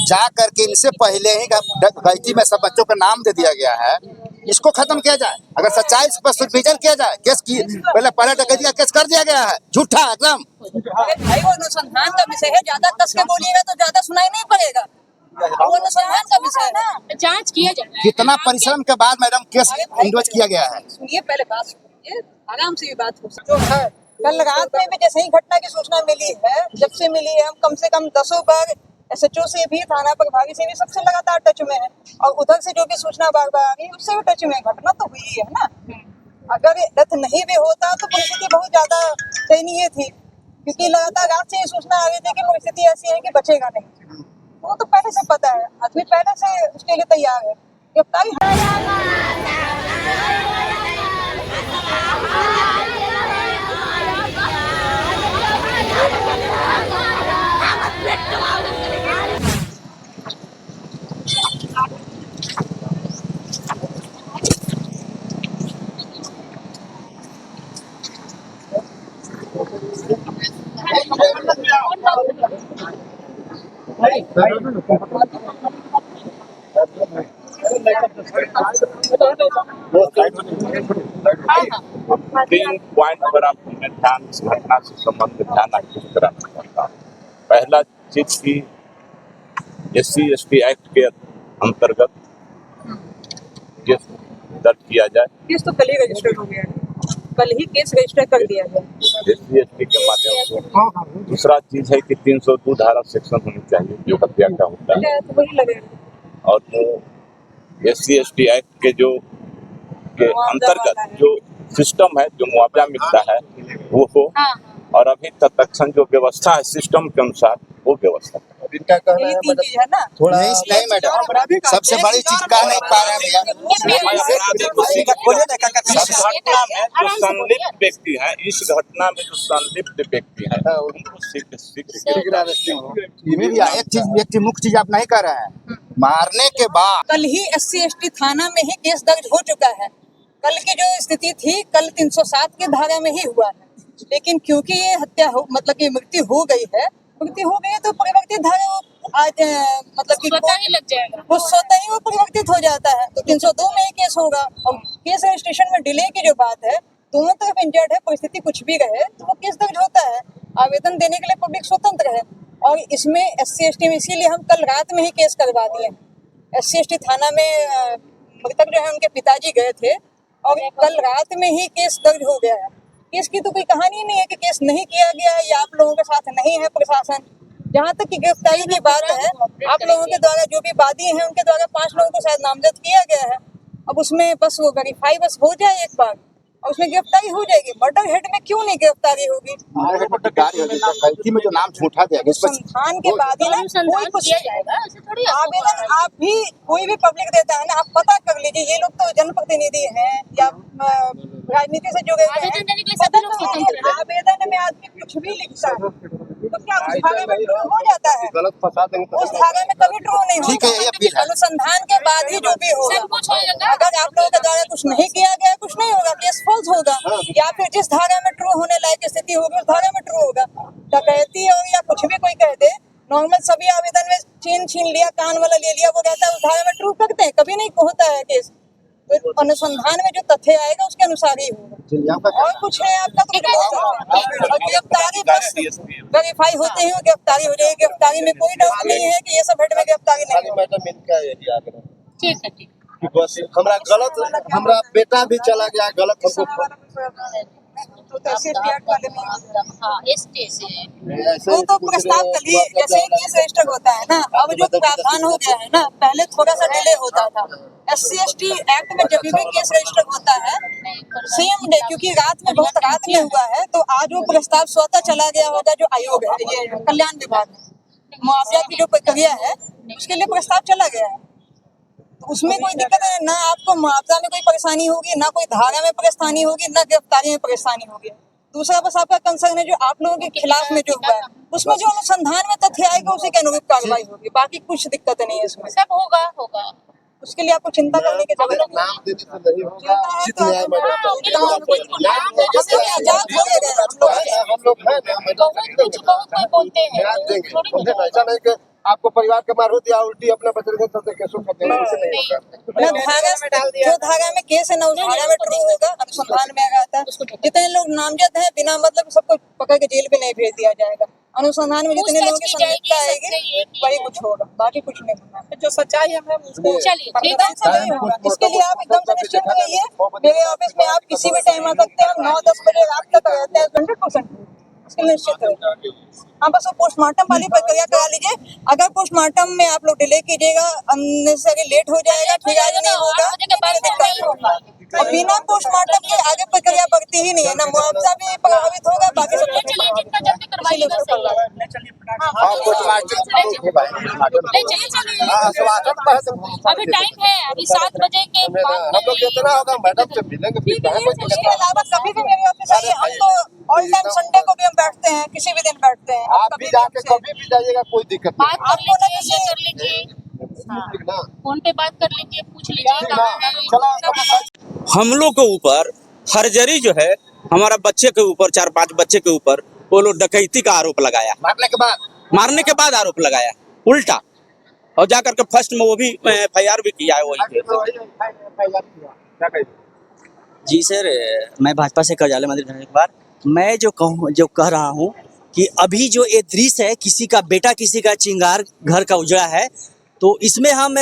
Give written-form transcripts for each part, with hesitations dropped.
जा करके इनसे पहले ही गलती में सब बच्चों का नाम दे दिया गया है। इसको खत्म किया जाए, अगर सच्चाई पर सुपरविजन किया जाए। केस की पहले डकैती का केस कर दिया गया है, झूठा एकदम। भाई वो अनुसंधान का विषय है, ज्यादा कस के बोलिएगा तो ज्यादा सुनाई नहीं पड़ेगा। वो अनुसंधान का विषय है, जांच किया जाए। कितना परिश्रम के बाद मैडम केस इंडोज किया गया है। सुनिए, पहले बात सुनिए, आराम से भी बात हो सकती है। कल रात में भी जैसे ही घटना की सूचना मिली है, जब से मिली है, हम कम से कम 10 बार SHO से भी, थाना प्रभारी से भी, सबसे लगातार टच में है। और उधर से जो भी सूचना बार बार आ रही है उससे भी टच में। घटना तो हुई है ना, अगर रथ नहीं भी होता तो परिस्थिति बहुत ज्यादा दयनीय थी, क्योंकि लगातार रात से ये सूचना आ रही थी कि परिस्थिति ऐसी है कि बचेगा नहीं। वो तो पहले से पता है, आदमी पहले से उसके लिए तैयार है। गिरफ्तारी तीन पॉइंट पर आप ध्यान इस घटना से संबंधित ध्यान आकृष्ट कराना चाहता हूँ। पहला चीज की SC/ST एक्ट के अंतर्गत केस दर्ज किया जाए। केस तो कल ही रजिस्टर हो गया है, कल ही केस रजिस्टर कर दिया गया SC/ST के माध्यम से। दूसरा चीज है कि 302 धारा सेक्शन होनी चाहिए जो हत्या का होता है, तो वही लगेगा। और वो SC/ST एक्ट के जो के अंतर्गत जो सिस्टम है, जो मुआवजा मिलता है वो हो। और अभी तत्क्षण जो व्यवस्था है सिस्टम के अनुसार, वो व्यवस्था इनका कहना है है ना, थोड़ा नहीं मैडम, सबसे बड़ी चीज कह नहीं पा रहे हैं जो संलिप्त व्यक्ति है, इस घटना में जो संलिप्त व्यक्ति है उनको एक मुख्य चीज आप नहीं कर रहे हैं। मारने के बाद कल ही SC/ST थाना में ही केस दर्ज हो चुका है। कल की जो स्थिति थी, कल 307 की धारा में ही हुआ है, लेकिन क्योंकि ये हत्या हो, मतलब कि मृत्यु हो गई है, तो परिवर्तित धारा आज मतलब कि स्वतः ही लग जाएगा, वो स्वतः ही वो परिवर्तित हो जाता है। तो 302 में ही केस होगा। और केस रजिस्ट्रेशन में डिले की जो बात है, दोनों तरफ इंजर्ड है, परिस्थिति कुछ भी रहे तो वो केस दर्ज होता है। आवेदन देने के लिए पब्लिक स्वतंत्र है। और इसमें SC/ST में इसीलिए हम कल रात में ही केस करवा दिए। SC/ST थाना में मृतक जो है उनके पिताजी गए थे, और कल रात में ही केस दर्ज हो गया है। केस की तो कोई कहानी नहीं है कि केस नहीं किया गया है या आप लोगों के साथ नहीं है प्रशासन। जहाँ तक की गिरफ्तारी की बात है, आप लोगों के द्वारा जो भी वादी हैं उनके द्वारा 5 लोगों को शायद नामजद किया गया है। अब उसमें बस वो वेरीफाई बस हो जाए एक बार, और उसमें गिरफ्तारी हो जाएगी। मर्डर हेड में क्यों नहीं गिरफ्तारी होगी? गलती में जो नाम झूठा दिया अनुसंधान के बाद ही ना कोई कुछ आवेदन आप भी कोई भी पब्लिक देता है ना, आप पता कर लीजिए। ये लोग तो जनप्रतिनिधि हैं या राजनीति से जुड़े हुए हैं। आवेदन में आदमी कुछ भी लिखता है तो क्या उस धारा में ट्रू हो जाता है? गलत फंसा देंगे उस धारा में कभी ट्रू नहीं होगा। अनुसंधान के बाद ही जो भी होगा, अगर आप लोगों के द्वारा कुछ नहीं किया गया, कुछ नहीं होगा, केस फॉल्स होगा। या फिर जिस धारा में ट्रू होने लायक स्थिति होगी उस धारा में ट्रू होगा। डकैती हो या कुछ भी कोई कह दे, नॉर्मल सभी आवेदन में चेन छीन लिया, कान वाला ले लिया, वो कहता है उस धारा में ट्रू करते हैं, कभी नहीं होता है केस। तो अनुसंधान में जो तथ्य आएगा उसके अनुसार ही होगा। और कुछ है आपका तो गिरफ्तारी बस वेरीफाई होते ही गिरफ्तारी हो जाएगी। गिरफ्तारी में कोई डाउट नहीं है कि ये सब हेड में गिरफ्तारी नहीं। ठीक है, ठीक। बस हमारा बेटा भी चला गया गलत हमको। वो तो प्रस्ताव कल ही जैसे ही केस रजिस्टर होता है ना, अब जो प्रावधान हो गया है ना, पहले थोड़ा सा डिले होता था। SC/ST एक्ट में जब भी केस रजिस्टर होता है सेम डे, क्योंकि बहुत रात में हुआ है, तो आज वो प्रस्ताव स्वतः चला गया होगा जो आयोग है, ये कल्याण विभाग मुआवजा की जो प्रक्रिया है उसके लिए प्रस्ताव चला गया है। तो उसमें कोई दिक्कत है ना, आपको मुआवजा में कोई परेशानी होगी, ना कोई धारा में परेशानी होगी, ना गिरफ्तारी में परेशानी होगी। दूसरा बस आपका कंसर्न है जो आप लोगों के खिलाफ में जो हुआ है, उसमें जो अनुसंधान में तथ्य आएगा उसी के अनुरूप कार्रवाई होगी। बाकी कुछ दिक्कत नहीं है, इसमें सब होगा। उसके लिए आपको चिंता करने की जरूरत हम लोग हैं ना, आपको परिवार के मार हो दिया उल्टी अपने बच्चे के साथ कैसे करते हैं उसे नहीं होगा। ना धागा जो धागा में केस है ना उस धागा में ट्रू होगा, अनुसंधान में आ आता है। जितने लोग नामजद हैं बिना मतलब सबको पकड़ के जेल में नहीं भेज दिया जाएगा। अनुसंधान में जितने लोगों की संलिप्तता आएगी वही कुछ होगा, बाकी कुछ नहीं होगा। जो सच्चाई है उसको इसके लिए आप एकदम से निश्चिंत रहिए। मेरे ऑफिस में आप किसी भी टाइम आ सकते हैं। 9-10 बजे रात तक रहते हैं 100%। इसके लिए निश्चित रहिए। हाँ बस वो पोस्टमार्टम वाली प्रक्रिया करा लीजिए। अगर पोस्टमार्टम में आप लोग डिले कीजिएगा, अननेसेसरी लेट हो जाएगा, ठिकाना नहीं होगा। और बिना पोस्टमार्टम के आगे प्रक्रिया बढ़ती ही नहीं है, ना मुआवजा भी प्रभावित होगा, बाकी सब कुछ अभी टाइम है, अभी 7 बजे के बाद हम लोग जितना होगा मैडम से मिलेंगे फिर इसके अलावा कभी भी मेरे ऑफिस आइए। हम तो ऑल टाइम संडे को भी हम बैठते हैं, किसी भी दिन बैठते हैं। आप भी जाके कभी भी जाइएगा कोई दिक्कत नहीं। बात कर लीजिए, फोन पे बात कर लीजिए, पूछ लीजिए कहाँ है। हम लोग के ऊपर हरजरी जो है हमारा बच्चे के ऊपर 4-5 बच्चे के ऊपर वो लोग डकैती का आरोप लगाया, मारने के बाद आरोप लगाया उल्टा, और जाकर के फर्स्ट में वो भी FIR भी किया है वही। जी सर, मैं भाजपा से कार्यालय मंत्री धर्मेंद्र कुमार। मैं जो कह रहा हूँ कि अभी जो ये दृश्य है, किसी का बेटा किसी का चिंगार घर का उजड़ा है, तो इसमें हम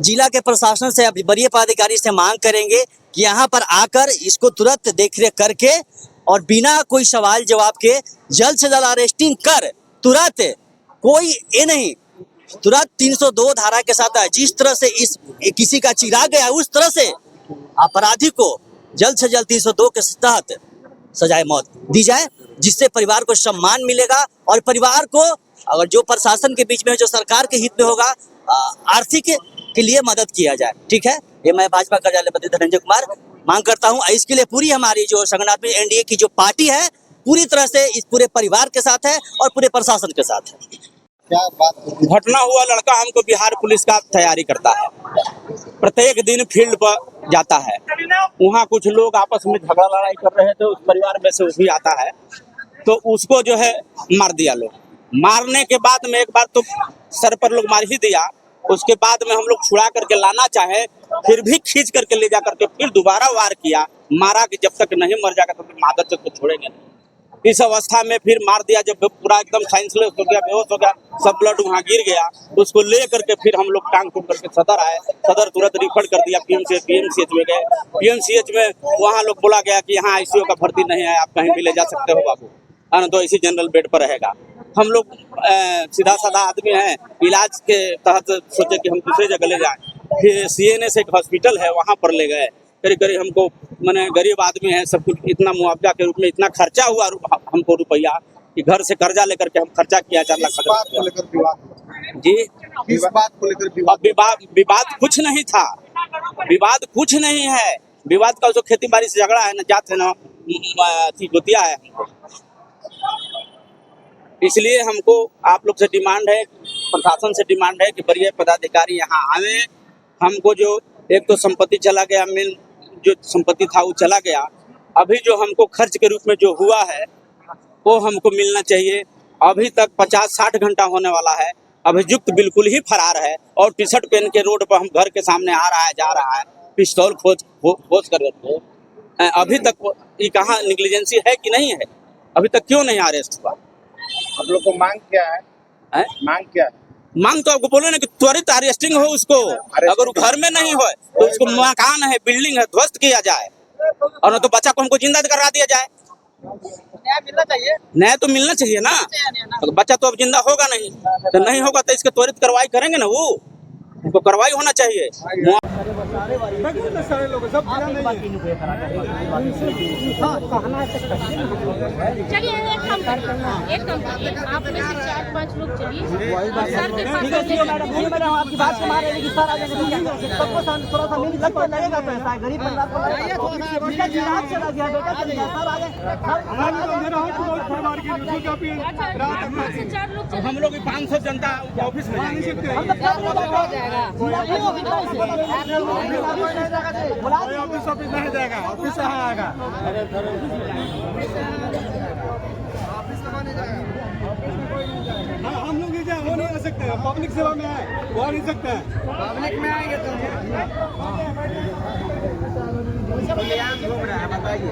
जिला के प्रशासन से वरीय पदाधिकारी से मांग करेंगे कि यहाँ पर आकर इसको तुरंत देखरेख करके और बिना कोई सवाल जवाब के जल्द से जल्द अरेस्टिंग कर तुरंत कोई ये नहीं, तुरंत 302 धारा के साथ जिस तरह से इस किसी का चिरा गया उस तरह से अपराधी को जल्द से जल्द 302 के तहत सजाए मौत दी जाए, जिससे परिवार को सम्मान मिलेगा और परिवार को अगर जो प्रशासन के बीच में जो सरकार के हित में होगा आर्थिक के लिए मदद किया जाए। ठीक है, ये मैं भाजपा कार्यालय मंत्री धर्मेंद्र कुमार मांग करता हूँ। इसके लिए पूरी हमारी जो संगठनात्मक NDA की जो पार्टी है पूरी तरह से इस पूरे परिवार के साथ है और पूरे प्रशासन के साथ है। क्या बात घटना हुआ लड़का हमको बिहार पुलिस का तैयारी करता है, प्रत्येक दिन फील्ड पर जाता है, वहाँ कुछ लोग आपस में झगड़ा लड़ाई कर रहे थे, उस परिवार में से वो भी आता है, तो उसको जो है मार दिया लोग। मारने के बाद में एक बार तो सर पर लोग मार ही दिया, उसके बाद में हम लोग छुड़ा करके लाना चाहे फिर भी खींच करके ले जा करके फिर दोबारा वार किया, मारा कि जब तक नहीं मर जाएगा तब तक मादर तक को छोड़ेंगे। इस अवस्था में फिर मार दिया, जब पूरा एकदम साइंसलेस हो गया, बेहोश हो गया, सब ब्लड वहाँ गिर गया, उसको ले करके फिर हम लोग टांग टूट करके सदर आए, सदर तुरंत रिफर कर दिया PMCH में गए। PMCH में वहाँ लोग बोला गया कि यहाँ ICU का भर्ती नहीं है, आप कहीं भी ले जा सकते हो बाबू, तो इसी जनरल बेड पर रहेगा। हम लोग सीधा साधा आदमी हैं, इलाज के तहत सोचे कि हम दूसरी जगह ले जाएं, फिर CNS एक हॉस्पिटल है वहाँ पर ले गए। करीब हमको मैंने गरीब आदमी है, सब कुछ इतना मुआवजा के रूप में इतना खर्चा हुआ हमको रुपया कि घर से कर्जा लेकर के हम खर्चा किया 4 लाख जी। इस बात को लेकर विवाद कुछ नहीं था, विवाद कुछ नहीं है, विवाद का जो खेती बाड़ी से झगड़ा है ना, जात है ना गोतिया है हमको। इसलिए हमको आप लोग से डिमांड है, प्रशासन से डिमांड है कि वरीय पदाधिकारी यहाँ आवे। हमको जो एक तो संपत्ति चला गया, मेन जो संपत्ति था वो चला गया, अभी जो हमको खर्च के रूप में जो हुआ है वो हमको मिलना चाहिए। अभी तक 50-60 घंटा होने वाला है, अभियुक्त बिल्कुल ही फरार है और टी-शर्ट पहन के रोड पर हम घर के सामने आ रहा है, जा रहा है, पिस्तौल खोज कर रखे। अभी तक ये कहाँ निग्लिजेंसी है कि नहीं है, अभी तक क्यों नहीं अरेस्ट हुआ? आप लोग को मांग क्या है? मांग क्या है? मांग तो आपको बोले ना कि त्वरित अरेस्टिंग हो उसको, अगर वो घर में नहीं हो तो उसको मकान है, बिल्डिंग है, ध्वस्त किया जाए, और न तो बच्चा को हमको जिंदा करा दिया जाए। न्याय मिलना चाहिए, न्याय तो मिलना चाहिए ना, तो बच्चा तो अब जिंदा होगा नहीं, तो नहीं होगा तो इसके त्वरित कार्रवाई करेंगे ना, वो उनको कार्रवाई होना चाहिए। चलिए एक काम करिए, आप में से 4-5 लोग चलिए सर के पास। आपकी बात से मारे कि सर आ जाएंगे, सबको थोड़ा सा मिल लगता लगेगा, पैसा है गरीब परिवार को बेटा चिराग चला गया, बेटा चला गया, सर आ जाए। हम लोग 500 जनता ऑफिस में जाएंगे, ऑफिस नहीं जाएगा, ऑफिस आएगा। हम लोग क्यों नहीं आ सकते हैं? पब्लिक सेवा में है, वो आ नहीं सकते हैं। पब्लिक में आएंगे तो घूम रहा है, बताइए।